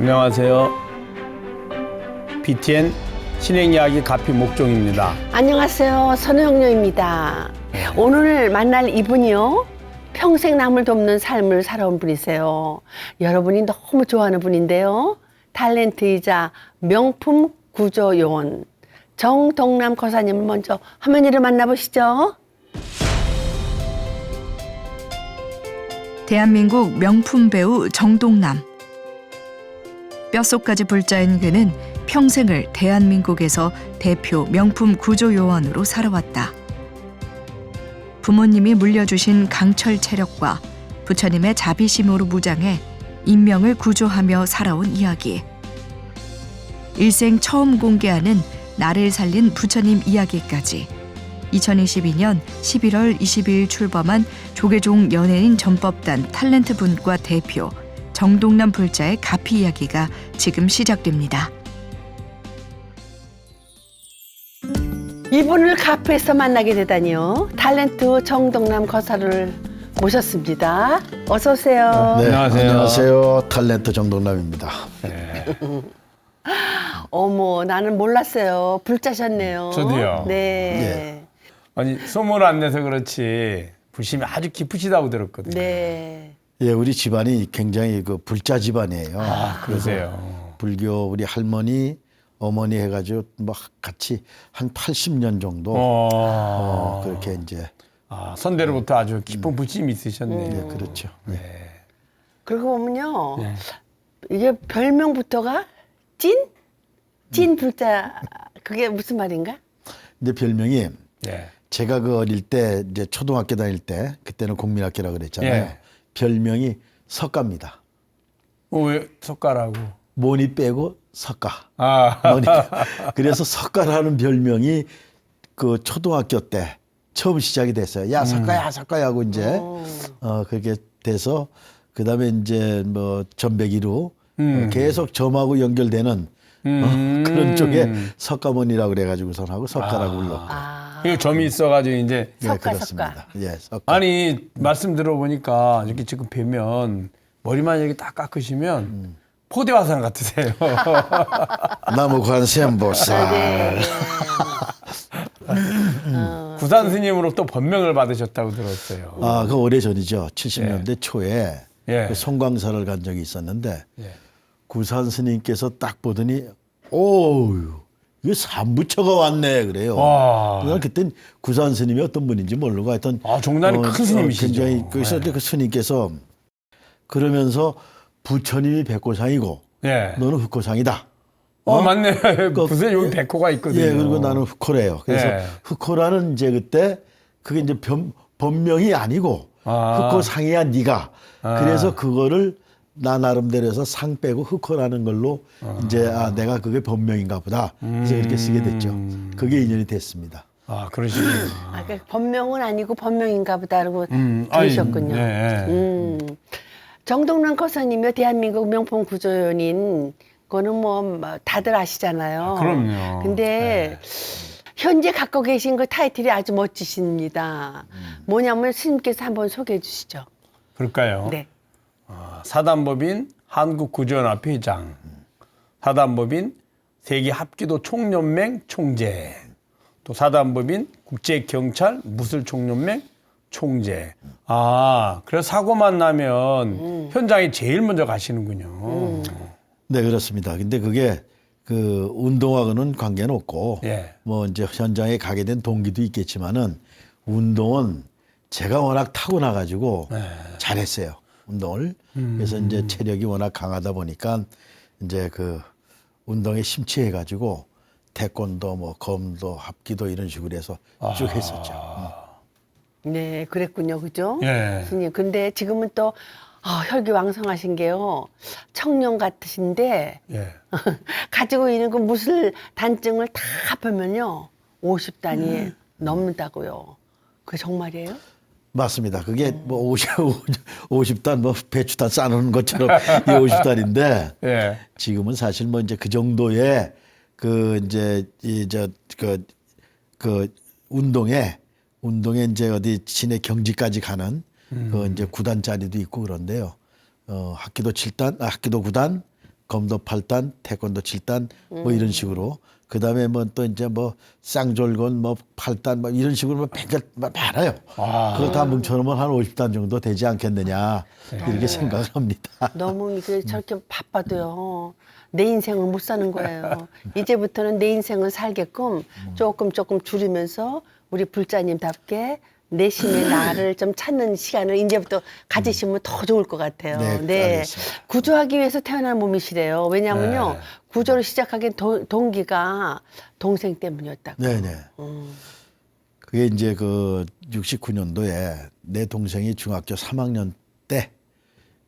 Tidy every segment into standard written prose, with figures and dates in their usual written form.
안녕하세요. BTN 신행이야기 가피 목종입니다. 안녕하세요. 선우영녀입니다. 오늘 만날 이분이요. 평생 남을 돕는 삶을 살아온 분이세요. 여러분이 너무 좋아하는 분인데요. 탤런트이자 명품 구조요원 정동남 거사님을 먼저 화면으로 만나보시죠. 대한민국 명품 배우 정동남. 뼛속까지 불자인 그는 평생을 대한민국에서 대표 명품 구조요원으로 살아왔다. 부모님이 물려주신 강철 체력과 부처님의 자비심으로 무장해 인명을 구조하며 살아온 이야기. 일생 처음 공개하는 나를 살린 부처님 이야기까지 2022년 11월 22일 출범한 조계종 연예인 전법단 탤런트 분과 대표 정동남 불자의 가피 이야기가 지금 시작됩니다. 이분을 카페에서 만나게 되다니요. 탤런트 정동남 거사를 모셨습니다. 어서 오세요. 네, 안녕하세요. 안녕하세요. 탤런트 정동남입니다. 어머, 나는 몰랐어요. 불자셨네요. 저도요. 네. 아니 소문 안 내서 그렇지 불심이 아주 깊으시다고 들었거든요. 네. 예, 우리 집안이 굉장히 그 불자 집안이에요. 아, 그러세요. 불교 우리 할머니, 어머니 해가지고 뭐 같이 한 80년 정도 그렇게 이제 선대로부터 아주 깊은 불심이 있으셨네요. 예, 그렇죠. 네. 그러고 보면요. 네. 이게 별명부터가 찐 불자. 그게 무슨 말인가? 근데 별명이 네. 제가 그 어릴 때 이제 초등학교 다닐 때 그때는 국민학교라 그랬잖아요. 예. 별명이 석가입니다. 왜 석가라고? 모니 빼고 석가. 아, 모니. 그래서 석가라는 별명이 그 초등학교 때 처음 시작이 됐어요. 야 석가야 석가야 하고 이제 그렇게 돼서 그다음에 이제 뭐 전백이로 계속 점하고 연결되는 그런 쪽에 석가모니라고 그래가지고선 하고 석가라고 불렀고. 이거 점이 있어가지고 이제 네, 석가, 그렇습니다. 예, 석가. 아니 말씀 들어보니까 이렇게 지금 뵈면 머리만 이렇게 딱 깎으시면 포대화상 같으세요. 나무 관세음보살. 네. 구산 스님으로부터 법명을 받으셨다고 들었어요. 아, 그 오래 전이죠. 70년대 초에 예. 그 송광사를 간 적이 있었는데 예. 구산 스님께서 딱 보더니 오우 이거 삼부처가 왔네 그래요. 와. 그냥 그땐 구산 스님이 어떤 분인지 모르고 하여튼 종단이 큰 스님이시죠. 굉장히 그래서 네. 그 스님께서 그러면서 부처님이 백호상이고 예. 너는 흑호상이다. 맞네. 부세 여기 백호가 있거든요. 예, 그리고 나는 흑호래요. 그래서 예. 흑호라는 이제 그때 그게 이제 본명이 아니고 흑호상이야 네가. 그래서 그거를 나 나름대로 해서 상 빼고 흑호라는 걸로 이제 내가 그게 본명인가 보다. 그래서 이렇게 쓰게 됐죠. 그게 인연이 됐습니다. 그러시군요. 그 본명은 아니고 본명인가 보다라고 들으셨군요. 네. 정동남 거사님이 대한민국 명품 구조연인 거는 뭐 다들 아시잖아요. 그럼요. 근데 현재 갖고 계신 그 타이틀이 아주 멋지십니다. 뭐냐면 스님께서 한번 소개해 주시죠. 그럴까요? 네. 사단법인 한국구조연합 회장, 사단법인 세계합기도 총연맹 총재, 또 사단법인 국제경찰 무술총연맹 총재. 그래서 사고만 나면 현장에 제일 먼저 가시는군요. 네, 그렇습니다. 근데 그게 그 운동하고는 관계는 없고 예. 뭐 이제 현장에 가게 된 동기도 있겠지만은 운동은 제가 워낙 타고나 가지고 잘했어요. 운동을. 그래서 이제 체력이 워낙 강하다 보니까 이제 그 운동에 심취해 가지고 태권도 뭐 검도 합기도 이런 식으로 해서 쭉 했었죠. 네, 그랬군요. 그죠? 예. 스님. 근데 지금은 또 혈기왕성하신 게요. 청년 같으신데 예. 가지고 있는 그 무술 단증을 다 합하면요. 50단이 넘는다고요. 그게 정말이에요? 맞습니다. 그게 뭐 50단 뭐 배추단 싸놓은 것처럼 이 50단인데 예. 지금은 사실 뭐 이제 그 정도의 그 이제 그 운동에 이제 어디 시내 경지까지 가는 그 이제 9단짜리도 있고 그런데요. 합기도 7단, 합기도 9단, 검도 8단, 태권도 7단 뭐 이런 식으로 그다음에 뭐 또 이제 뭐 쌍졸곤 뭐 8단 뭐 이런 식으로 뭐 굉장히 많아요. 그거 다 뭉쳐놓으면 한 50단 정도 되지 않겠느냐 이렇게 생각을 합니다. 너무 이게 저렇게 바빠도요. 내 인생을 못 사는 거예요. 이제부터는 내 인생을 살게끔 조금 줄이면서 우리 불자님답게 내심의 나를 좀 찾는 시간을 이제부터 가지시면 더 좋을 것 같아요. 네, 알겠습니다. 구조하기 위해서 태어난 몸이시래요. 왜냐하면요. 네. 구조를 시작하기 동기가 동생 때문이었다고. 네네. 그게 이제 그 69년도에 내 동생이 중학교 3학년 때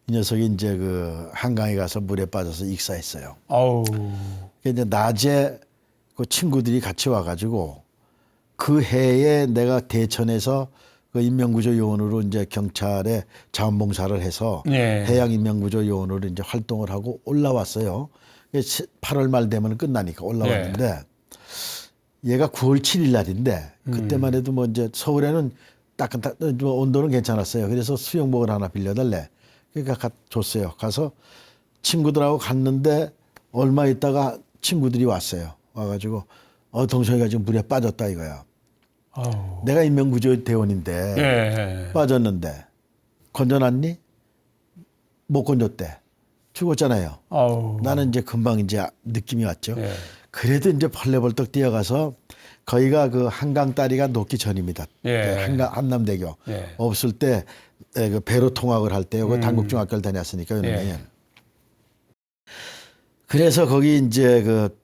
이 녀석이 이제 그 한강에 가서 물에 빠져서 익사했어요. 아우. 이제 낮에 그 친구들이 같이 와가지고 그 해에 내가 대천에서 그 인명구조 요원으로 이제 경찰에 자원봉사를 해서 예. 해양 인명구조 요원으로 이제 활동을 하고 올라왔어요. 8월 말 되면 끝나니까 올라왔는데 얘가 9월 7일 날인데 그때만 해도 뭐 이제 서울에는 따끈따끈 뭐 온도는 괜찮았어요. 그래서 수영복을 하나 빌려달래. 그러니까 줬어요. 가서 친구들하고 갔는데 얼마 있다가 친구들이 왔어요. 와가지고 동성이가 지금 물에 빠졌다 이거야. 아우. 내가 인명구조 대원인데 예. 빠졌는데 건져놨니? 못 건졌대. 죽었잖아요. 아우. 나는 이제 금방 이제 느낌이 왔죠. 예. 그래도 이제 벌레벌떡 뛰어가서 거기가 그 한강 다리가 녹기 전입니다. 예. 한남대교 예. 없을 때 그 배로 통학을 할 때요. 그 단국중학교를 다녔으니까 요놈이. 예. 그래서 거기 이제 그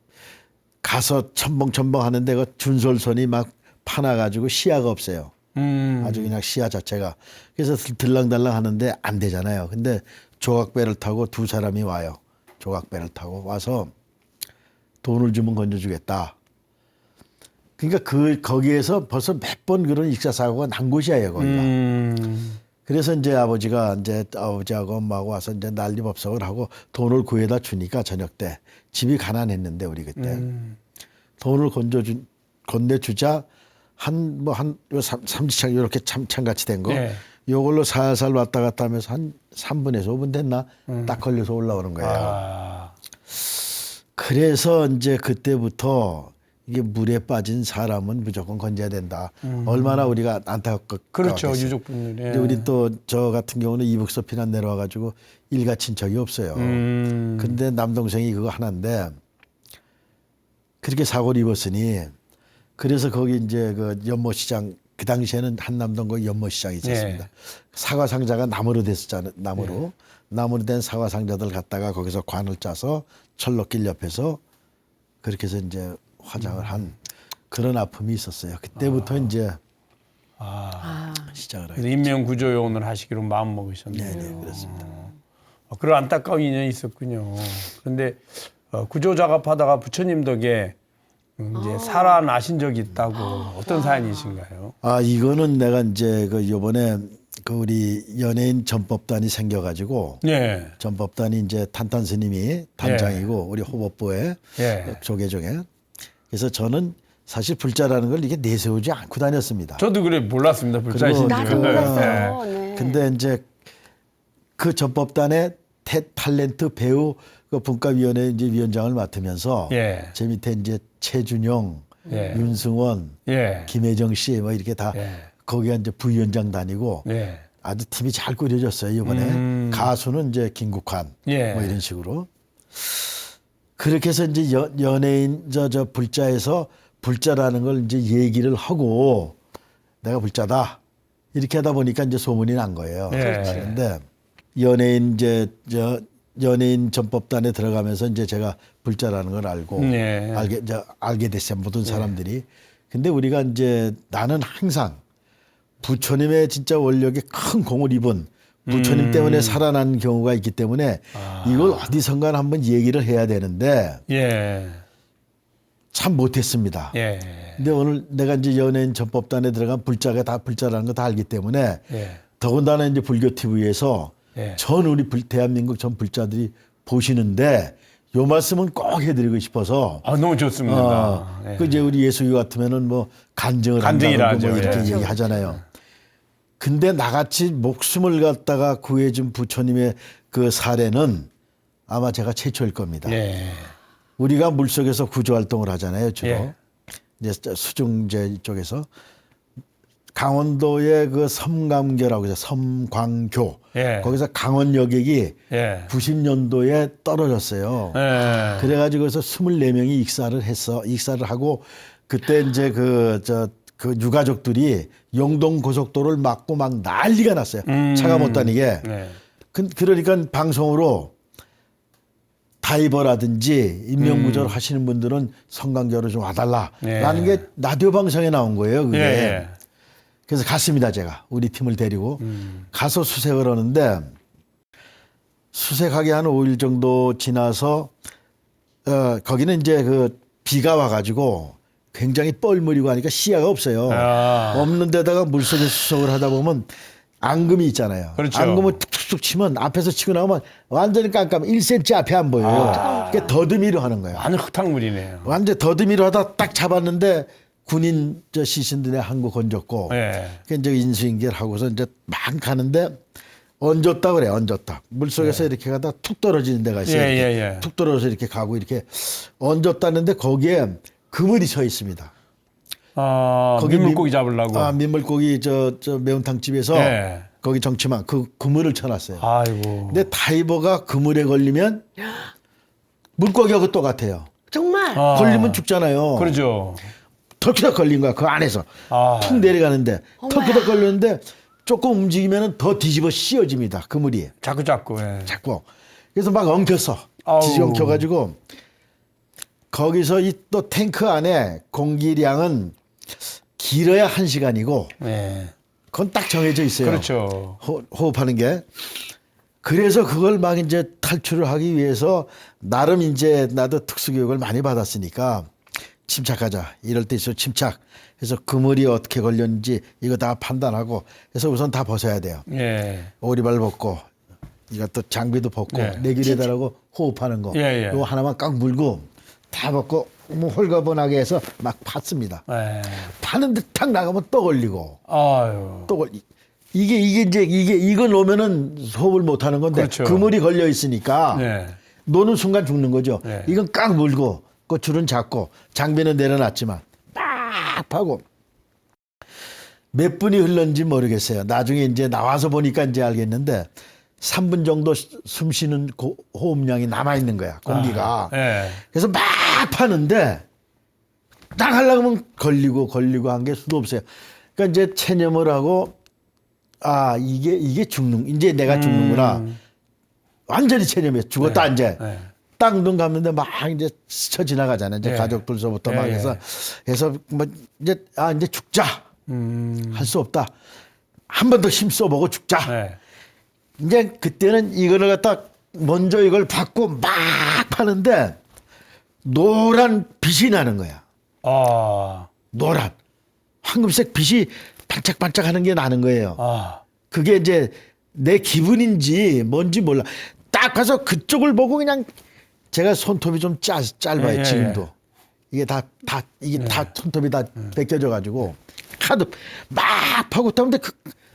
가서 첨벙첨벙 하는데 그 준솔선이 막 파나가지고 시야가 없어요. 아주 그냥 시야 자체가. 그래서 들랑달랑 하는데 안 되잖아요. 근데 조각배를 타고 두 사람이 와요. 조각배를 타고 와서 돈을 주면 건져주겠다. 그러니까 거기에서 벌써 몇 번 그런 익사사고가 난 곳이에요, 거기가. 그래서 이제 아버지하고 엄마하고 와서 이제 난리법석을 하고 돈을 구해다 주니까 저녁 때 집이 가난했는데 우리 그때 돈을 건네주자 한 삼지창 이렇게 참같이 된 거 예. 요걸로 살살 왔다 갔다 하면서 한 3분에서 5분 됐나 딱 걸려서 올라오는 거예요. 아. 그래서 이제 그때부터 이게 물에 빠진 사람은 무조건 건져야 된다. 얼마나 우리가 안타깝겠어요. 그렇죠. 유족분들. 예. 우리 또 저 같은 경우는 이북서 피난 내려와가지고 일가 친척이 없어요. 근데 남동생이 그거 하나인데 그렇게 사고를 입었으니 그래서 거기 이제 그 연못시장 그 당시에는 한남동 연못시장이 있었습니다. 예. 사과 상자가 나무로 됐었잖아요. 나무로 된 사과 상자들 갖다가 거기서 관을 짜서 철로길 옆에서 그렇게 해서 이제 화장을 한 그런 아픔이 있었어요. 그때부터 이제 시작을 하게 그래서 인명구조요원을 하시기로 마음 먹으셨네요. 네, 그렇습니다. 그런 안타까운 인연이 있었군요. 그런데 구조 작업하다가 부처님 덕에 이제 살아나신 적이 있다고 어떤 사연이신가요? 이거는 내가 이제 그 요번에 그 우리 연예인 전법단이 생겨가지고 예. 전법단이 이제 탄탄 스님이 단장이고 우리 호법부의 예. 조계종에 그래서 저는 사실 불자라는 걸 이게 내세우지 않고 다녔습니다. 저도 그래 몰랐습니다. 불자이신 줄. 나도 몰랐어요. 네. 근데 이제 그 전법단의 탤런트 배우 그 분과위원회 이제 위원장을 맡으면서 예. 제 밑에 이제 최준영, 예. 윤승원, 예. 김혜정 씨 뭐 이렇게 다 예. 거기가 이제 부위원장 다니고 예. 아주 팀이 잘 꾸려졌어요 이번에. 가수는 이제 김국환 예. 뭐 이런 식으로. 그렇게 해서 이제 연예인 저 불자에서 불자라는 걸 이제 얘기를 하고 내가 불자다 이렇게 하다 보니까 이제 소문이 난 거예요. 예. 그런데 연예인 연예인 전법단에 들어가면서 이제 제가 불자라는 걸 알고 예. 알게 됐어요 모든 사람들이. 근데 우리가 이제 나는 항상 부처님의 진짜 원력에 큰 공을 입은 부처님 때문에 살아난 경우가 있기 때문에 이걸 어디선가 한번 얘기를 해야 되는데 예. 참 못했습니다. 예. 근데 오늘 내가 이제 연예인 전법단에 들어간 불자가 다 불자라는 거 다 알기 때문에 예. 더군다나 이제 불교 TV에서 예. 전 우리 대한민국 전 불자들이 보시는데 요 말씀은 꼭 해드리고 싶어서. 너무 좋습니다. 예. 그 이제 우리 예수교 같으면은 뭐 간증을 간증이라 한다고 뭐 하죠. 이렇게 예. 얘기하잖아요. 근데 나같이 목숨을 갖다가 구해준 부처님의 그 사례는 아마 제가 최초일 겁니다. 예. 우리가 물속에서 구조 활동을 하잖아요, 주로. 예. 이제 수중제 쪽에서 강원도의 그 섬광교라고 해서 섬광교. 예. 거기서 강원 여객이 예. 90년도에 떨어졌어요. 예. 그래가지고서 24명이 익사를 하고 그때 이제 그 유가족들이 영동 고속도로를 막고 막 난리가 났어요. 차가 못 다니게. 네. 그러니까 방송으로 다이버라든지 인명구조를 하시는 분들은 성강교로 좀 와달라라는 게 라디오 방송에 나온 거예요. 그게. 예. 그래서 갔습니다. 제가 우리 팀을 데리고 가서 수색을 하는데 수색하기 한 5일 정도 지나서 거기는 이제 그 비가 와가지고 굉장히 뻘무리고 하니까 시야가 없어요. 아. 없는 데다가 물속에 수색을 하다 보면 앙금이 있잖아요. 그렇죠. 앙금을 툭툭툭 치면 앞에서 치고 나오면 완전히 깜깜 1cm 앞에 안 보여요. 그게 더듬이로 하는 거예요. 완전 흙탕물이네요. 완전 더듬이로 하다 딱 잡았는데 군인 저 시신들의 한 거 건졌고 예. 그 이제 인수인계하고서 이제 막 가는데 얹었다 그래 얹었다 물속에서 이렇게 가다 툭 떨어지는 데가 있어요. 예, 이렇게 예, 예. 툭 떨어져서 이렇게 가고 이렇게 얹었다는데 거기에 그물이 서 있습니다. 아, 거기 민물고기 잡으려고. 아 민물고기 저 매운탕 집에서 예. 거기 정치망 그 그물을 쳐놨어요. 아이고. 근데 다이버가 그물에 걸리면 물고기하고 똑같아요. 정말. 아. 걸리면 죽잖아요. 그러죠. 털키덕 걸린 거야 그 안에서 아. 툭 내려가는데 어머야. 털키덕 걸렸는데 조금 움직이면 더 뒤집어 씌워집니다 그물이 자꾸. 예. 자꾸 그래서 막 엉켰어 아우. 뒤집어 엉켜가지고 거기서 이 또 탱크 안에 공기량은 길어야 1시간이고 예. 그건 딱 정해져 있어요. 그렇죠. 호흡하는 게. 그래서 그걸 막 이제 탈출을 하기 위해서 나름 이제 나도 특수교육을 많이 받았으니까 침착하자. 이럴 때 있어 침착. 그래서 그물이 어떻게 걸렸는지 이거 다 판단하고 그래서 우선 다 벗어야 돼요. 예. 오리발 벗고 이것도 장비도 벗고 네. 내기에다라고 호흡하는 거. 예, 예. 이거 하나만 꽉 물고 다 벗고 뭐 홀가분하게 해서 막 팠습니다. 예. 파는데 탁 나가면 또 걸리고 아유. 또 걸리. 이거 놓으면은 호흡을 못 하는 건데 그렇죠. 그물이 걸려 있으니까 네. 노는 순간 죽는 거죠. 네. 이건 꽉 물고 그 줄은 잡고 장비는 내려놨지만 막 파고 몇 분이 흘렀는지 모르겠어요. 나중에 이제 나와서 보니까 이제 알겠는데 3분 정도 숨 쉬는 호흡량이 남아 있는 거야 공기가. 예. 그래서 막 파는데 딱 하려고 하면 걸리고 한 게 수도 없어요. 그러니까 이제 체념을 하고 아 이게 이제 내가 죽는구나. 완전히 체념해 죽었다 네. 이제. 네. 딱 눈 감는데 막 이제 스쳐 지나가잖아요. 이제 네. 가족들서부터 막 네. 해서 뭐 이제 이제 죽자. 할 수 없다. 한 번 더 힘 써보고 죽자. 네. 이제 그때는 이거를 갖다 먼저 이걸 받고 막 파는데 노란 빛이 나는 거야. 아. 노란 황금색 빛이 반짝반짝하는 게 나는 거예요. 아. 그게 이제 내 기분인지 뭔지 몰라. 딱 가서 그쪽을 보고 그냥 제가 손톱이 좀 짧아요. 예, 지금도. 이게 다 손톱이 다 벗겨져 가지고 하도 막 파고 타는데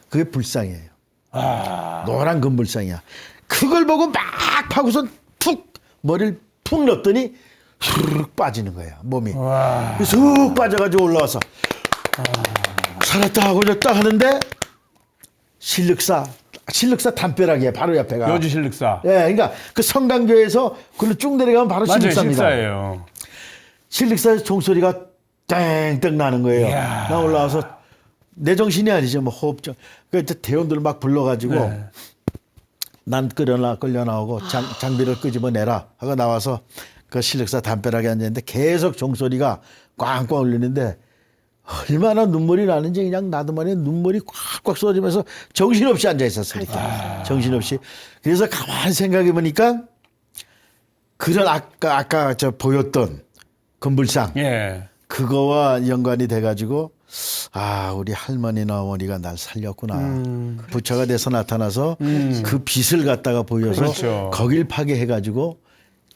그게 불상이에요. 아. 노란 금불상이야. 그걸 보고 막 파고선 툭 머리를 푹 넣었더니 후루룩 빠지는 거예요. 몸이. 와. 쑥 빠져가지고 올라와서 살았다 하고 졌다 하는데 실륵사 담벼락이에요. 바로 옆에가. 여주 실륵사. 예, 그러니까 그 성강교에서 글로 쭉 내려가면 바로 맞아요. 실륵사입니다. 실사예요. 실륵사에서 종소리가 땡땡 나는 거예요. 이야. 나 올라와서 내 정신이 아니죠. 뭐 호흡정. 그 대원들 막 불러가지고 네. 난 끌려 나오고 장비를 끄집어내라 하고 나와서 그 실륵사 담벼락에 앉았는데 계속 종소리가 꽝꽝 울리는데 얼마나 눈물이 나는지 그냥 나도만의 눈물이 꽉꽉 쏟아지면서 정신없이 앉아 있었습니다. 정신없이. 그래서 가만히 생각해 보니까 그런 아까 저 보였던 금불상 예. 그거와 연관이 돼가지고 아 우리 할머니나 어머니가 날 살렸구나. 부처가 돼서 나타나서 그 빛을 갖다가 보여서 그렇죠. 거길 파괴해가지고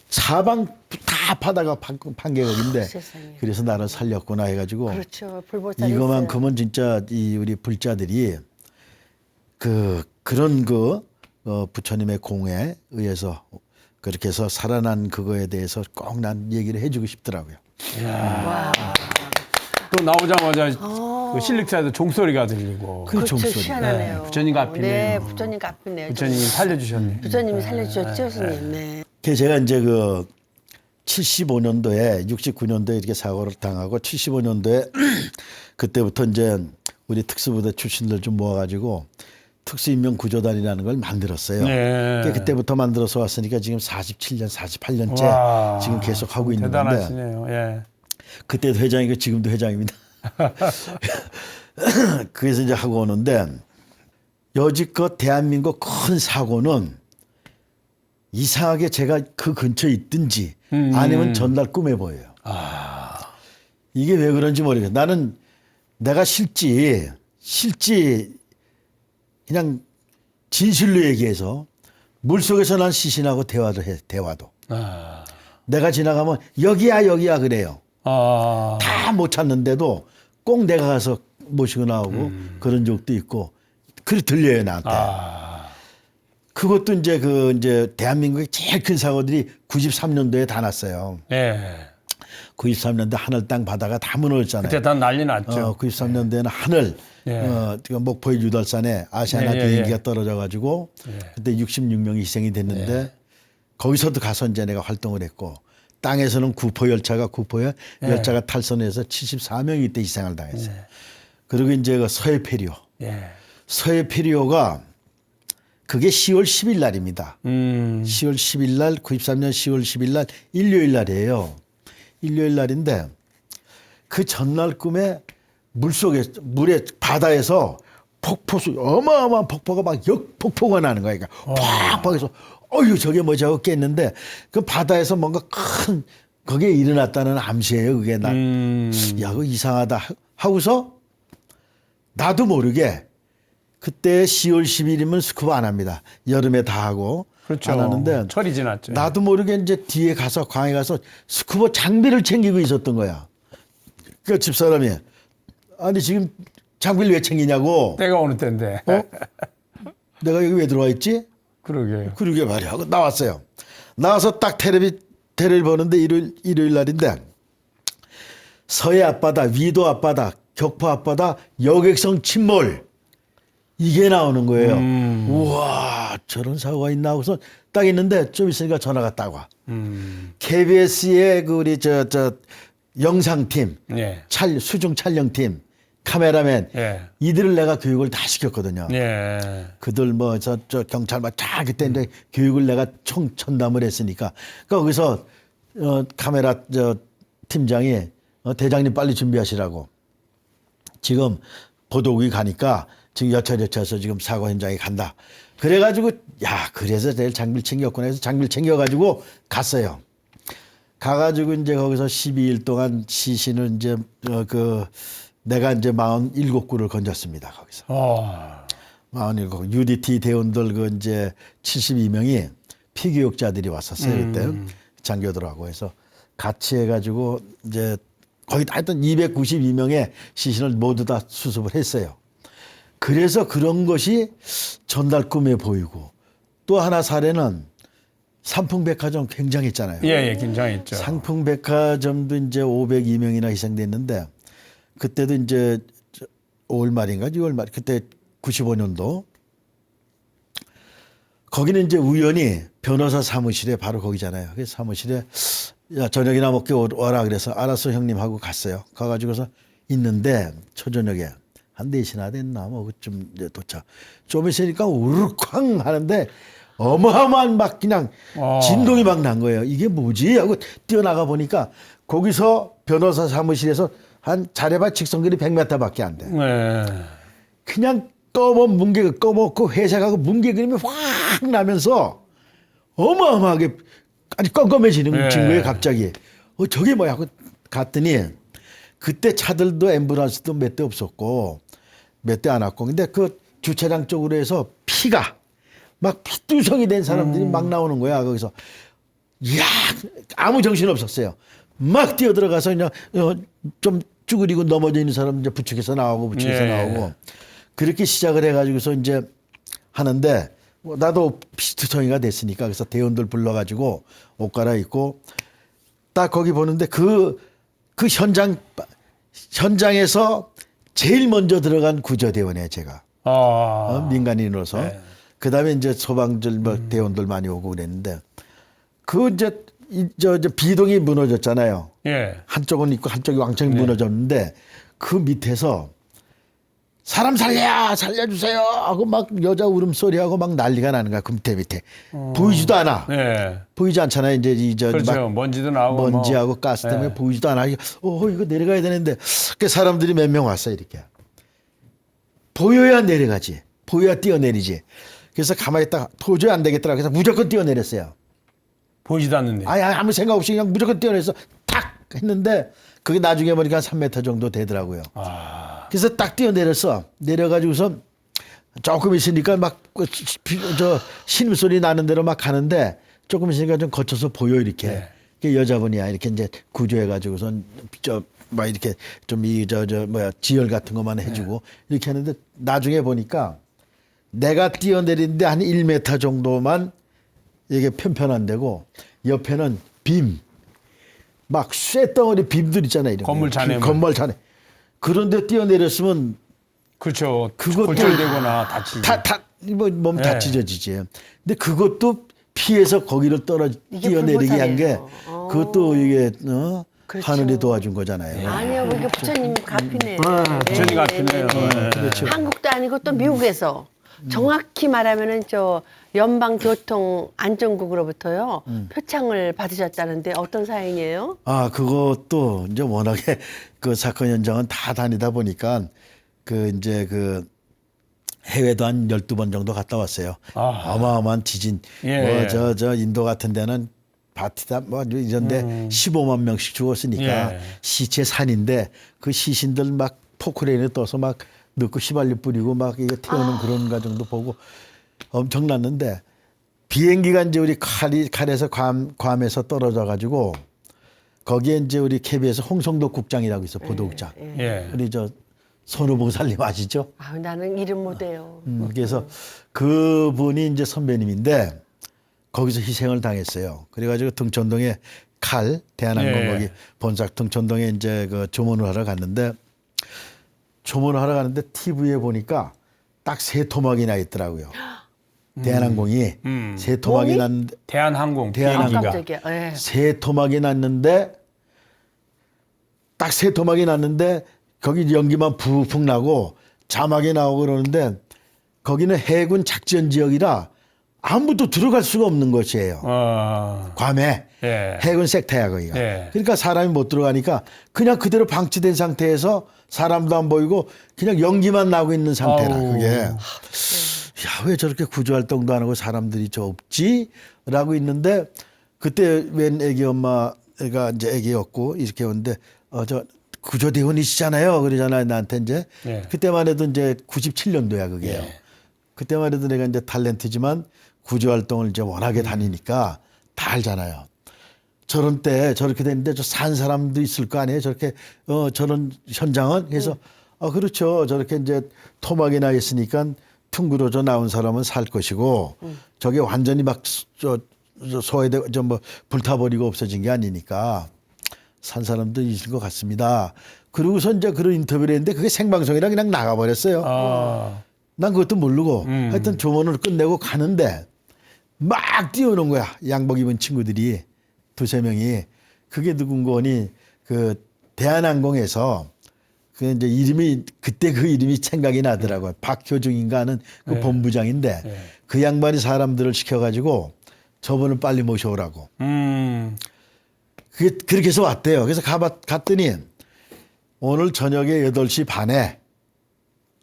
사방 다 파다가 판 게 거긴데 세상에. 그래서 나를 살렸구나 해가지고 그렇죠. 불보살이 이거만큼은 진짜 이 우리 불자들이 그런 부처님의 공에 의해서 그렇게 해서 살아난 그거에 대해서 꼭 난 얘기를 해주고 싶더라고요. 또 나오자마자 그 실력사에서 종소리가 들리고 그 그렇죠. 종소리. 희한하네요. 네, 부처님 앞이네요. 네, 부처님 앞이네요. 부처님이 살려주셨네. 부처님이 살려주셨죠, 스님. 네. 제가 이제 그 75년도에 69년도에 이렇게 사고를 당하고 75년도에 그때부터 이제 우리 특수부대 출신들 좀 모아가지고 특수인명구조단이라는 걸 만들었어요. 네. 그때부터 만들어서 왔으니까 지금 47년, 48년째 와, 지금 계속 하고 있는 대단하시네요. 건데 예. 그때도 회장이고 지금도 회장입니다. 그래서 이제 하고 오는데 여지껏 대한민국 큰 사고는 이상하게 제가 그 근처에 있든지 아니면 전날 꿈에 보여요. 이게 왜 그런지 모르겠어요. 나는 내가 실지 그냥 진실로 얘기해서 물속에서 난 시신하고 대화도 해. 대화도. 아, 내가 지나가면 여기야 그래요. 아, 다 못 찾는데도 꼭 내가 가서 모시고 나오고 그런 적도 있고 그리 들려요 나한테. 그것도 이제 대한민국의 제일 큰 사고들이 93년도에 다 났어요. 예. 93년도 하늘 땅 바다가 다 무너졌잖아요. 그때 다 난리 났죠. 93년도에는 하늘 예. 목포의 유달산에 아시아나 예, 예, 비행기가 예. 떨어져 가지고 그때 66명이 희생이 됐는데 거기서도 가서 이제 내가 활동을 했고 땅에서는 구포 열차가 탈선해서 74명이 이때 희생을 당했어요. 그리고 이제 그 서해페리오. 예. 서해페리오가 그게 10월 10일 날입니다. 10월 10일 날 93년 10월 10일 날 일요일 날이에요. 일요일 날인데 그 전날 꿈에 물에 바다에서 어마어마한 폭포가 막 역폭포가 나는 거야. 그러니까 팍 해서 어휴 저게 뭐지 하고 깼는데 그 바다에서 뭔가 큰 그게 일어났다는 암시예요. 그게 야 그거 이상하다 하고서 나도 모르게 그때 10월 10일이면 스쿠버 안 합니다. 여름에 다 하고 그렇죠. 안 하는데 철이 지났죠. 나도 모르게 이제 뒤에 가서 광에 가서 스쿠버 장비를 챙기고 있었던 거야. 그 집사람이 아니 지금 장비를 왜 챙기냐고. 때가 어느 때인데. 내가 여기 왜 들어와 있지? 그러게요. 그러게 말이야. 하고 나왔어요. 나와서 딱 테레비를 보는데 일요일 날인데 서해 앞바다, 위도 앞바다, 격포 앞바다, 여객선 침몰 이게 나오는 거예요. 우와 저런 사고가 있나 하고서 딱 있는데 좀 있으니까 전화가 딱 와. KBS의 그 우리 저 영상팀, 예. 수중 촬영팀, 카메라맨 예. 이들을 내가 교육을 다 시켰거든요. 예. 그들 뭐 저 경찰 막쫙 그때 이제 교육을 내가 총천담을 했으니까 거기서 카메라 팀장이 대장님 빨리 준비하시라고 지금 보도국이 가니까 지금 여차저차해서 지금 사고 현장에 간다. 그래가지고 야 그래서 내일 장비를 챙겼구나 해서 장비를 챙겨가지고 갔어요. 가가지고 이제 거기서 12일 동안 시신을 이제 내가 이제 47구를 건졌습니다. 거기서. 47 UDT 대원들 그 이제 72명이 피교육자들이 왔었어요. 그때 장교들하고 해서 같이 해가지고 이제 거의 다 하여튼 292명의 시신을 모두 다 수습을 했어요. 그래서 그런 것이 전날 꿈에 보이고 또 하나 사례는 삼풍백화점 굉장했잖아요. 예, 긴장했죠. 상풍백화점도 이제 502명이나 희생됐는데 그때도 이제 5월 말인가 6월 말 그때 95년도 거기는 이제 우연히 변호사 사무실에 바로 거기잖아요. 그 사무실에 야 저녁이나 먹게 와라 그래서 알았어 형님 하고 갔어요. 가가지고서 있는데 초저녁에 한 4시나 됐나 뭐 그쯤 이제 도착. 좀 있으니까 우르쾅 하는데 어마어마한 막 그냥 진동이 막 난 거예요. 이게 뭐지 하고 뛰어나가 보니까 거기서 변호사 사무실에서 한 잘해봐 직선거리 100m밖에 안 돼. 네. 그냥 꺼먹고 회색하고 뭉게 그림이 확 나면서 어마어마하게 아니 껌껌해지는 친구예요 갑자기. 저게 뭐야 하고 갔더니 그때 차들도 앰뷸런스도 몇 대 없었고 몇 대 안 왔고 근데 그 주차장 쪽으로 해서 피가 막 피투성이 된 사람들이 막 나오는 거야. 거기서 이야 아무 정신 없었어요. 막 뛰어들어가서 그냥 좀 쭈그리고 넘어져 있는 사람 이제 부축해서 나오고 부축해서 나오고 그렇게 시작을 해가지고서 이제 하는데 나도 피스투성이가 됐으니까 그래서 대원들 불러가지고 옷 갈아입고 딱 거기 보는데 그 현장에서 제일 먼저 들어간 구조대원이에요, 제가. 민간인으로서. 네. 그 다음에 이제 소방들, 대원들 많이 오고 그랬는데 그 이제 저 비동이 무너졌잖아요. 예. 한쪽은 있고 한쪽이 왕창 무너졌는데 그 밑에서 사람 살려주세요 하고 막 여자 울음소리하고 막 난리가 나는 거야. 그 밑에. 보이지도 않아. 네. 보이지 않잖아요. 이제 그렇죠. 먼지도 나오고 먼지하고 뭐. 가스 때문에 네. 보이지도 않아. 이거 내려가야 되는데 그 사람들이 몇 명 왔어 이렇게. 보여야 내려가지. 보여야 뛰어내리지. 그래서 가만히 있다가 도저히 안 되겠더라. 그래서 무조건 뛰어내렸어요. 보이지도 않는데. 아무 생각 없이 그냥 무조건 뛰어내서 탁 했는데 그게 나중에 보니까 한 3m 정도 되더라고요. 그래서 딱 뛰어내렸어. 내려가지고서 조금 있으니까 막 신음소리 나는 대로 막 가는데 조금 있으니까 좀 거쳐서 보여 이렇게. 네. 그 여자분이야 이렇게 이제 구조해가지고선 막 이렇게 좀 지혈 같은 것만 해주고 이렇게 하는데 나중에 보니까 내가 뛰어내리는데 한 1m 정도만 이게 편편한 데고 옆에는 빔. 막 쇠덩어리 빔들 있잖아요. 이런 건물 잔해. 건물 잔해. 그런데 뛰어내렸으면 그렇죠. 그것도 골절되거나 다치지. 몸 네. 다 찢어지지. 근데 그것도 피해서 거기를 이게 뛰어내리게 한 게 불보살이에요. 그것도 이게 그렇죠. 하늘이 도와준 거잖아요. 아니요, 이게 부처님 갚이네요. 부처님 갚이네요. 네. 그렇죠. 한국도 아니고 또 미국에서 정확히 말하면은 저 연방교통안전국으로부터요 표창을 받으셨다는데 어떤 사연이에요? 그것도 이제 워낙에 그 사건 현장은 다 다니다 보니까 그 이제 그 해외도 한 12번 정도 갔다 왔어요. 어마어마한 지진. 예. 저 인도 같은 데는 바티다 이런데 15만 명씩 죽었으니까 예. 시체 산인데 그 시신들 막 포크레인에 떠서 막 넣고 휘발유 뿌리고 막 이거 태우는 그런 과정도 보고 엄청났는데 비행기가 이제 우리 칼에서 괌에서 떨어져 가지고 거기에 이제 우리 KBS 홍성도 국장이라고 있어 보도국장. 예. 우리 저 손오봉살님 아시죠? 나는 이름 못 해요. 그래서 그분이 이제 선배님인데 거기서 희생을 당했어요. 그래가지고 등촌동에 대한항공 예. 거기 본사 등촌동에 이제 그 조문을 하러 갔는데 TV에 보니까 딱 3토막이 있더라고요. 대한항공이 3토막이 몸이? 났는데 대한항공. 대한항공. 비행기가. 깜짝이야. 예. 3토막이 났는데 딱 3토막이 났는데 거기 연기만 푹푹 나고 자막이 나오고 그러는데 거기는 해군 작전 지역이라 아무도 들어갈 수가 없는 곳이에요. 괌에 예. 해군 섹터야 거기가. 예. 그러니까 사람이 못 들어가니까 그냥 그대로 방치된 상태에서 사람도 안 보이고 그냥 연기만 나고 있는 상태라 아우. 그게. 야, 왜 저렇게 구조 활동도 안 하고 사람들이 저 없지? 라고 있는데 그때 웬 애기 엄마가 이제 애기였고 이렇게 오는데 저 구조대원이시잖아요. 그러잖아요. 나한테 이제. 예. 그때만 해도 이제 97년도야 그게요. 그때만 해도 내가 이제 탤런트지만 구조 활동을 이제 워낙에 다니니까 다 알잖아요. 저런 때 저렇게 됐는데 저 산 사람도 있을 거 아니에요. 저렇게 저런 현장은 그래서 그렇죠. 저렇게 이제 토막이 나 있으니까 퉁그러져 나온 사람은 살 것이고 저게 완전히 막 소외되고 뭐 불타버리고 없어진 게 아니니까 산 사람도 있을 것 같습니다. 그러고서 이제 그런 인터뷰를 했는데 그게 생방송이라 그냥 나가버렸어요. 난 그것도 모르고 하여튼 조문을 끝내고 가는데 막 뛰어오는 거야. 양복 입은 친구들이 2-3명이. 그게 누군가니 그 대한항공에서 그 이제 이름이 그때 그 이름이 생각이 나더라고요. 박효중인가 하는 그 본부장인데 그 양반이 사람들을 시켜가지고 저분을 빨리 모셔오라고. 그렇게 해서 왔대요. 그래서 갔더니 오늘 저녁에 8시 반에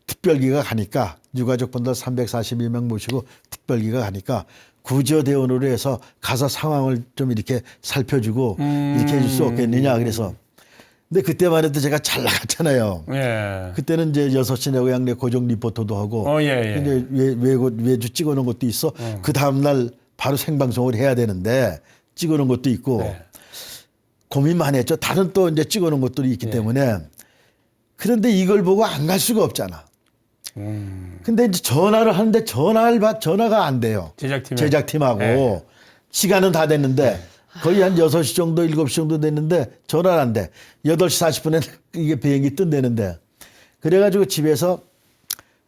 특별기가 가니까 유가족분들 342명 모시고 특별기가 가니까 구조대원으로 해서 가서 상황을 좀 이렇게 살펴주고 이렇게 해줄 수 없겠느냐 그래서 근데 그때만 해도 제가 잘 나갔잖아요. 예. 그때는 이제 6시 내고 양내 고정 리포터도 하고 예. 근데 외주 찍어놓은 것도 있어. 그 다음날 바로 생방송을 해야 되는데 찍어놓은 것도 있고 네. 고민 많이 했죠. 다른 또 이제 찍어놓은 것들이 있기 때문에 그런데 이걸 보고 안 갈 수가 없잖아. 근데 이제 전화를 하는데 전화가 안 돼요. 제작팀하고 네. 시간은 다 됐는데 거의 한 6시 정도 7시 정도 됐는데 전화가 안 돼. 8시 40분에 이게 비행기 뜬다는데 그래가지고 집에서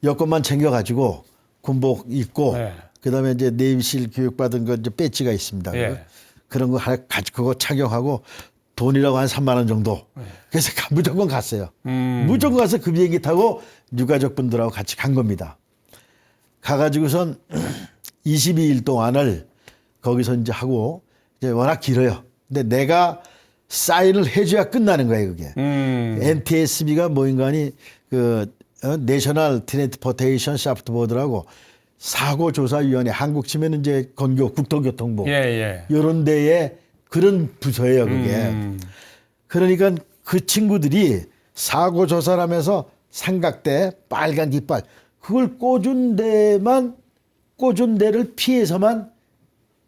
여권만 챙겨가지고 군복 입고 네. 그다음에 이제 내임실 교육받은 거 이제 배지가 있습니다. 예. 그런 거 가지고 그거 착용하고 돈이라고 한 3만 원 정도. 그래서 무조건 갔어요. 무조건 가서 그 비행기 타고 유가족분들하고 같이 간 겁니다. 가가지고선 22일 동안을 거기서 이제 하고 이제 워낙 길어요. 근데 내가 사인을 해줘야 끝나는 거예요, 그게. NTSB가 뭐인가니 내셔널 트랜스포테이션 샤프트 보드라고 사고조사위원회 한국 치면 이제 국토교통부 이런 데에 그런 부서예요, 그게. 그러니까 그 친구들이 사고조사를 하면서 삼각대 빨간 깃발 그걸 꽂은 데를 피해서만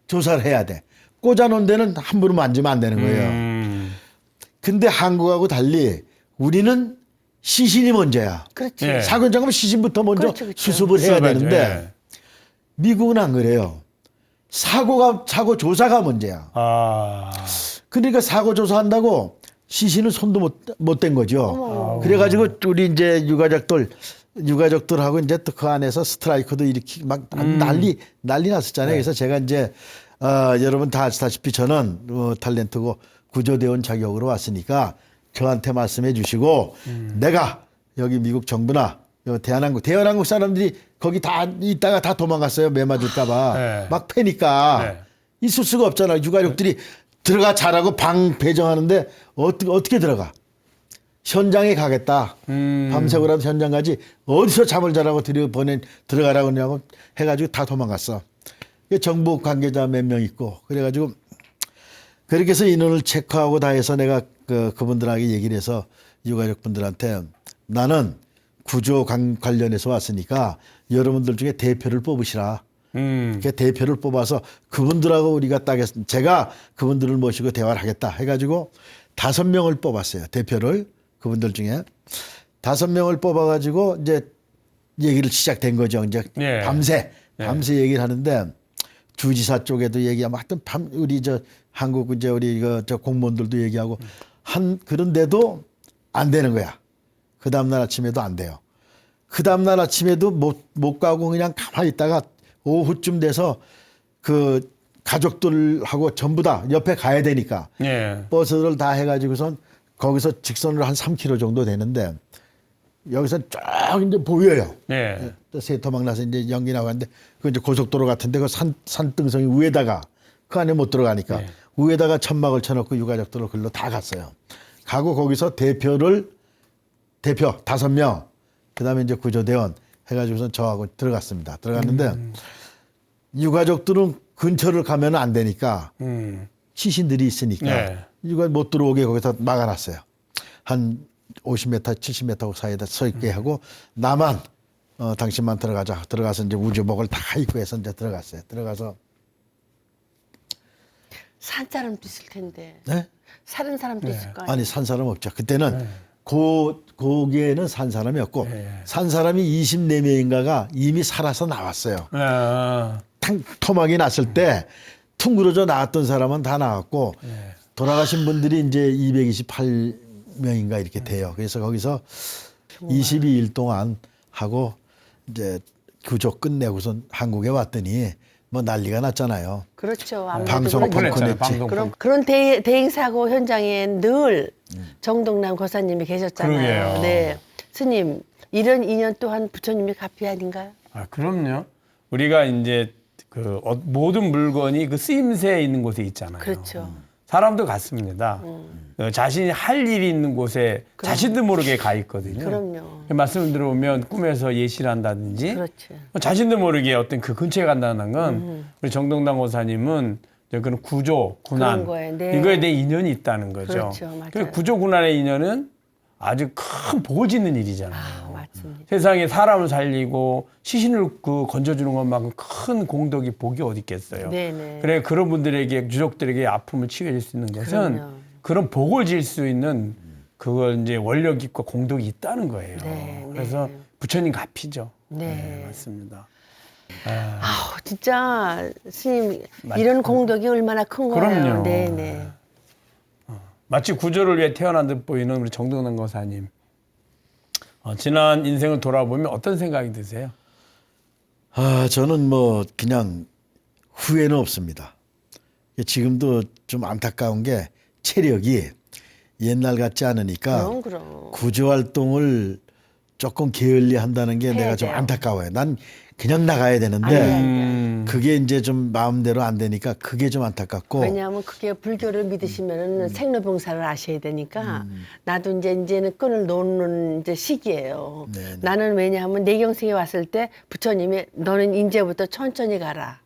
조사를 해야 돼. 꽂아놓은 데는 함부로 만지면 안 되는 거예요. 근데 한국하고 달리 우리는 시신이 먼저야. 그렇지. 예. 사고 현장은 시신부터 먼저 그렇죠, 그렇죠. 수습을 해야 수습해야죠. 되는데 예. 미국은 안 그래요. 사고 조사가 문제야. 아. 그러니까 사고 조사한다고 시신은 손도 못 댄 거죠. 그래가지고 우리 이제 유가족들하고 이제 또 그 안에서 스트라이크도 이렇게 막 난리 났었잖아요. 그래서 제가 이제 여러분 다 아시다시피 저는 탤런트고 구조대원 자격으로 왔으니까 저한테 말씀해 주시고 내가 여기 미국 정부나 대한항공 사람들이 거기 다 있다가 다 도망갔어요. 매 맞을까봐. 네. 막 패니까 네. 있을 수가 없잖아요. 유가족들이 들어가 잘하고 방 배정하는데 어떻게 들어가? 현장에 가겠다. 밤새고라도 현장 가지. 어디서 잠을 자라고 들어가라고 그러냐고 해가지고 다 도망갔어. 정부 관계자 몇 명 있고 그래가지고 그렇게 해서 인원을 체크하고 다 해서 내가 그분들에게 얘기를 해서 유가족분들한테 나는 구조 관련해서 왔으니까 여러분들 중에 대표를 뽑으시라. 그 대표를 뽑아서 그분들하고 우리가 제가 그분들을 모시고 대화를 하겠다 해가지고 5명을 뽑았어요. 대표를 그분들 중에 5명을 뽑아가지고 이제 얘기를 시작된 거죠. 이제 예. 밤새 얘기를 하는데 주지사 쪽에도 얘기하고 하여튼 우리 한국 이제 우리 저 공무원들도 얘기하고 그런데도 안 되는 거야. 그 다음날 아침에도 안 돼요. 그 다음날 아침에도 못 가고 그냥 가만히 있다가 오후쯤 돼서 그 가족들하고 전부 다 옆에 가야 되니까 예. 버스를 다 해가지고선 거기서 직선으로 한 3km 정도 되는데 여기서 쫙 이제 보여요. 예. 세토막 나서 이제 연기 나가는데 그 이제 고속도로 같은데 그 산등성이 위에다가 그 안에 못 들어가니까 위에다가 천막을 쳐놓고 유가족들을 글로 다 갔어요. 가고 거기서 대표 5명 그다음에 이제 구조대원 해가지고선 저하고 들어갔습니다. 들어갔는데 유가족들은 근처를 가면 안 되니까 시신들이 있으니까 네. 이거 못 들어오게 거기서 막아놨어요. 한 50m, 70m 사이에다 서 있게 하고 나만 당신만 들어가자. 들어가서 이제 우주복을 다 입고 해서 이제 들어갔어요. 들어가서 산 사람도 있을 텐데. 네? 사는 사람도 있을 거 아니에요. 아니 산 사람 없죠. 그때는 거기에는 산 사람이 없고 산 사람이 24명인가가 이미 살아서 나왔어요. 아. 토막이 났을 때 퉁그러져 나왔던 사람은 다 나왔고 돌아가신 분들이 이제 228명인가 이렇게 돼요. 그래서 거기서 22일 동안 하고 이제 구조 끝내고선 한국에 왔더니 뭐 난리가 났잖아요. 그렇죠. 아무래도 방송 그렇죠. 펑크 냈지. 방송 그런 대행사고 현장에 늘 정동남 고사님이 계셨잖아요. 그러게요. 네, 스님 이런 인연 또한 부처님의 가피 아닌가요? 아, 그럼요. 우리가 이제 모든 물건이 그 쓰임새에 있는 곳에 있잖아요. 그렇죠. 사람도 같습니다. 자신이 할 일이 있는 곳에 자신도 모르게 가 있거든요. 그럼요. 말씀을 들어보면 꿈에서 예시를 한다든지 그렇죠. 자신도 모르게 어떤 그 근처에 간다는 건 우리 정동당 고사님은 그런 구조, 군안 그런 거에, 네. 이거에 대해 인연이 있다는 거죠. 그렇죠. 맞아요. 그 구조, 군안의 인연은 아주 큰 복을 짓는 일이잖아요. 아, 맞습니다. 세상에 사람을 살리고 시신을 건져주는 것만큼 큰 공덕이 복이 어디 있겠어요. 네네. 그래 그런 분들에게 유족들에게 아픔을 치유해 줄 수 있는 것은 그럼요. 그런 복을 질 수 있는 그걸 이제 원력 있고 공덕이 있다는 거예요. 네, 그래서 네. 부처님 갚이죠. 네. 맞습니다. 아우, 진짜 스님 맞- 이런 공덕이 얼마나 큰 거예요. 그럼요. 네네. 마치 구조를 위해 태어난 듯 보이는 우리 정동남 거사님. 지난 인생을 돌아보면 어떤 생각이 드세요? 저는 뭐 그냥 후회는 없습니다. 지금도 좀 안타까운 게 체력이 옛날 같지 않으니까 그럼. 구조 활동을 조금 게을리 한다는 게 해야 내가 좀 돼요. 안타까워요. 난 그냥 나가야 되는데 아니. 그게 이제 좀 마음대로 안 되니까 그게 좀 안타깝고. 왜냐하면 그게 불교를 믿으시면은 생로병사를 아셔야 되니까 나도 이제는 끈을 놓는 이제 시기예요. 네네. 나는 왜냐하면 내경생에 왔을 때 부처님이 너는 이제부터 천천히 가라.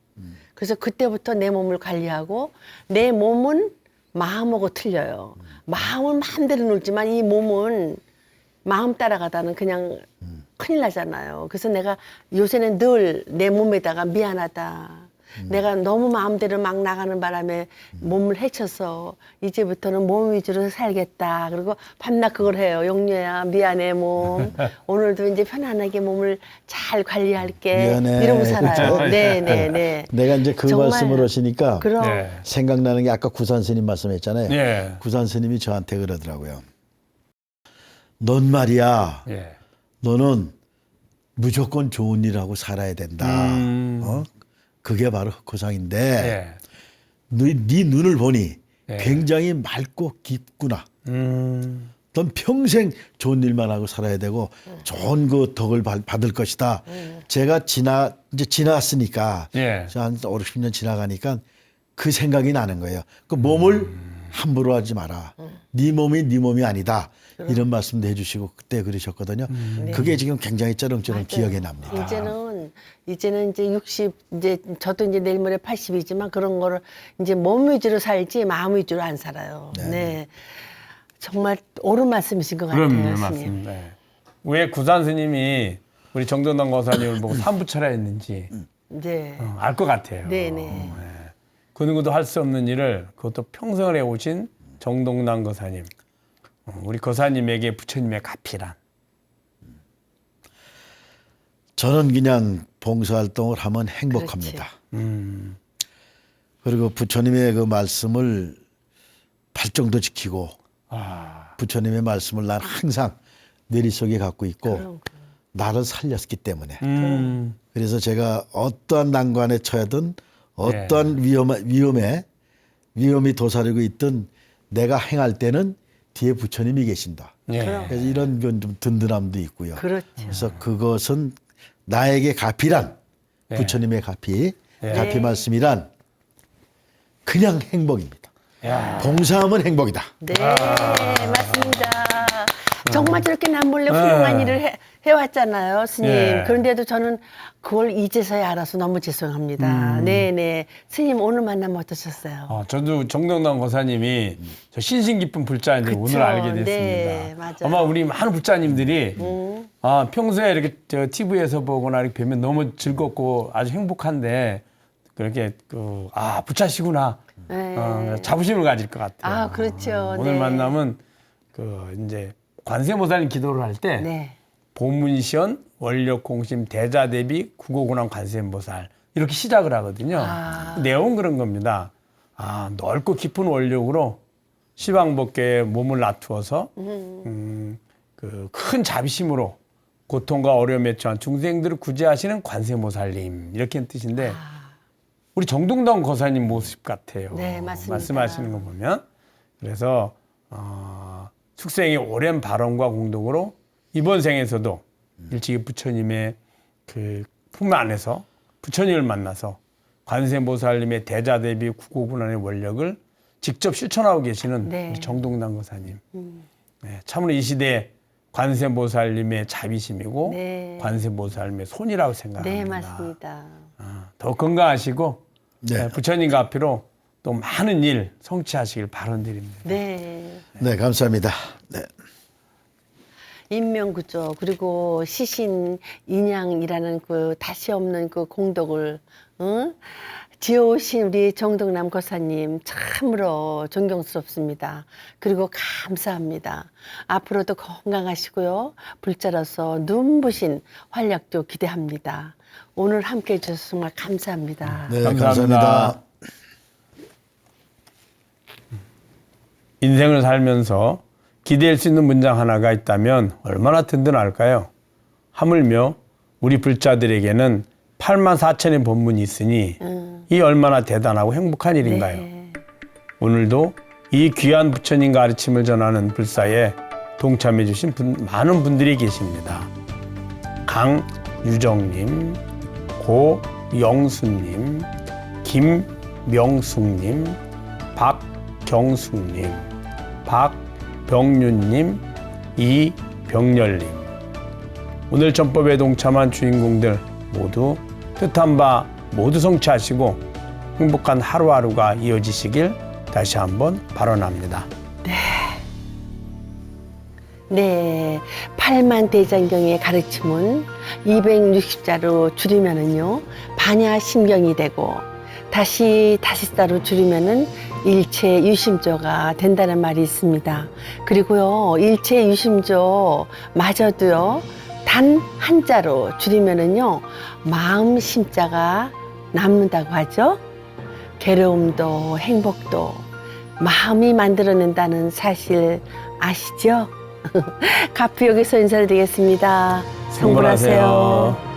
그래서 그때부터 내 몸을 관리하고 내 몸은 마음하고 틀려요. 마음은 마음대로 놀지만 이 몸은 마음 따라가다는 그냥 큰일 나잖아요. 그래서 내가 요새는 늘 내 몸에다가 미안하다. 내가 너무 마음대로 막 나가는 바람에 몸을 해쳐서 이제부터는 몸 위주로 살겠다. 그리고 밤낮 그걸 해요. 영녀야 미안해 몸. 오늘도 이제 편안하게 몸을 잘 관리할게. 미안해. 이러고 살아요. 네네네. 내가 이제 그 정말 말씀을 하시니까 그럼 네. 생각나는 게 아까 구산 스님 말씀했잖아요. 예. 구산 스님이 저한테 그러더라고요. 넌 말이야. 예. 너는 무조건 좋은 일하고 살아야 된다. 그게 바로 흑호상인데 예. 네 눈을 보니 예. 굉장히 맑고 깊구나. 넌 평생 좋은 일만 하고 살아야 되고 좋은 그 덕을 받을 것이다. 제가 이제 지났으니까 예. 한 5, 60년 지나가니까 그 생각이 나는 거예요. 그 몸을 함부로 하지 마라. 네 몸이 네 몸이 아니다. 이런 말씀도 해주시고 그때 그러셨거든요. 그게 지금 굉장히 쩌렁쩌렁 기억에 납니다. 이제는 이제 60 이제 저도 이제 내일 모레 80이지만 그런 거를 이제 몸 위주로 살지 마음 위주로 안 살아요. 네. 정말 옳은 말씀이신 것 같아요, 그럼요, 스님. 맞습니다. 예. 왜 구산 스님이 우리 정동남 거사님을 보고 삼부처라 했는지 네. 알 것 같아요. 네네. 그 누구도 할 수 없는 일을 그것도 평생을 해오신 정동남 거사님. 우리 거사님에게 부처님의 가피란. 저는 그냥 봉사활동을 하면 행복합니다. 그리고 부처님의 그 말씀을 발정도 지키고 부처님의 말씀을 난 항상 뇌리속에 갖고 있고 나를 살렸기 때문에 그래서 제가 어떠한 난관에 처하든 어떠한 위험이 도사리고 있든 내가 행할 때는 뒤에 부처님이 계신다. 예. 그래서 이런 건 좀 든든함도 있고요. 그렇죠. 그래서 그것은 나에게 가피란 예. 부처님의 가피, 예. 가피 말씀이란 그냥 행복입니다. 야. 봉사하면 행복이다. 네, 맞습니다. 정말 저렇게 남몰래 훌륭한 일을 해왔잖아요, 스님. 예. 그런데도 저는 그걸 이제서야 알아서 너무 죄송합니다. 네네. 스님 오늘 만나면 어떠셨어요? 저도 정동남 거사님이 저 신신 깊은 불자인데 그쵸. 오늘 알게 됐습니다. 네, 맞아요. 아마 우리 많은 불자님들이 평소에 이렇게 저 TV에서 보거나 이렇게 뵈면 너무 즐겁고 아주 행복한데 그렇게 불자시구나. 네. 자부심을 가질 것 같아요. 아, 그렇죠. 오늘 네. 만나면 이제 관세모사님 기도를 할 때 네. 보문시연 원력공심 대자대비 국어군왕 관세음보살 이렇게 시작을 하거든요. 내용은 그런 겁니다. 넓고 깊은 원력으로 시방법계에 몸을 놔두어서 그 큰 자비심으로 고통과 어려움에 처한 중생들을 구제하시는 관세모살님 이렇게 뜻인데 우리 정동남 거사님 모습 같아요. 네, 맞습니다. 말씀하시는 거 보면 그래서 숙생의 오랜 발언과 공덕으로 이번 생에서도 일찍이 부처님의 그 품 안에서 부처님을 만나서 관세음보살님의 대자대비 국고군원의 원력을 직접 실천하고 계시는 네. 우리 정동남 거사님. 네, 참으로 이 시대에 관세음보살님의 자비심이고 네. 관세음보살님의 손이라고 생각합니다. 네, 맞습니다. 더 건강하시고 네. 부처님과 앞으로 또 많은 일 성취하시길 바라드립니다. 네. 네, 감사합니다. 네. 인명구조 그리고 시신 인양이라는 그 다시 없는 그 공덕을 지어오신 우리 정동남 거사님 참으로 존경스럽습니다. 그리고 감사합니다. 앞으로도 건강하시고요. 불자로서 눈부신 활약도 기대합니다. 오늘 함께해 주셔서 정말 감사합니다. 네, 감사합니다. 감사합니다. 인생을 살면서 기댈 수 있는 문장 하나가 있다면 얼마나 든든할까요? 하물며 우리 불자들에게는 84,000의 본문이 있으니 이 얼마나 대단하고 행복한 일인가요? 네. 오늘도 이 귀한 부처님 가르침을 전하는 불사에 동참해 주신 많은 분들이 계십니다. 강유정님, 고영수님, 김명숙님, 박경숙님, 박병윤님, 이병렬님. 오늘 전법에 동참한 주인공들 모두 뜻한 바 모두 성취하시고 행복한 하루하루가 이어지시길 다시 한번 발언합니다. 네, 팔만대장경의 가르침은 260자로 줄이면은요 반야심경이 되고 다시 자로 줄이면은 일체유심조가 된다는 말이 있습니다. 그리고요 일체유심조 마저도요 단 한자로 줄이면은요 마음심자가 남는다고 하죠. 괴로움도 행복도 마음이 만들어낸다는 사실 아시죠? 가프 여기서 인사드리겠습니다. 성불하세요.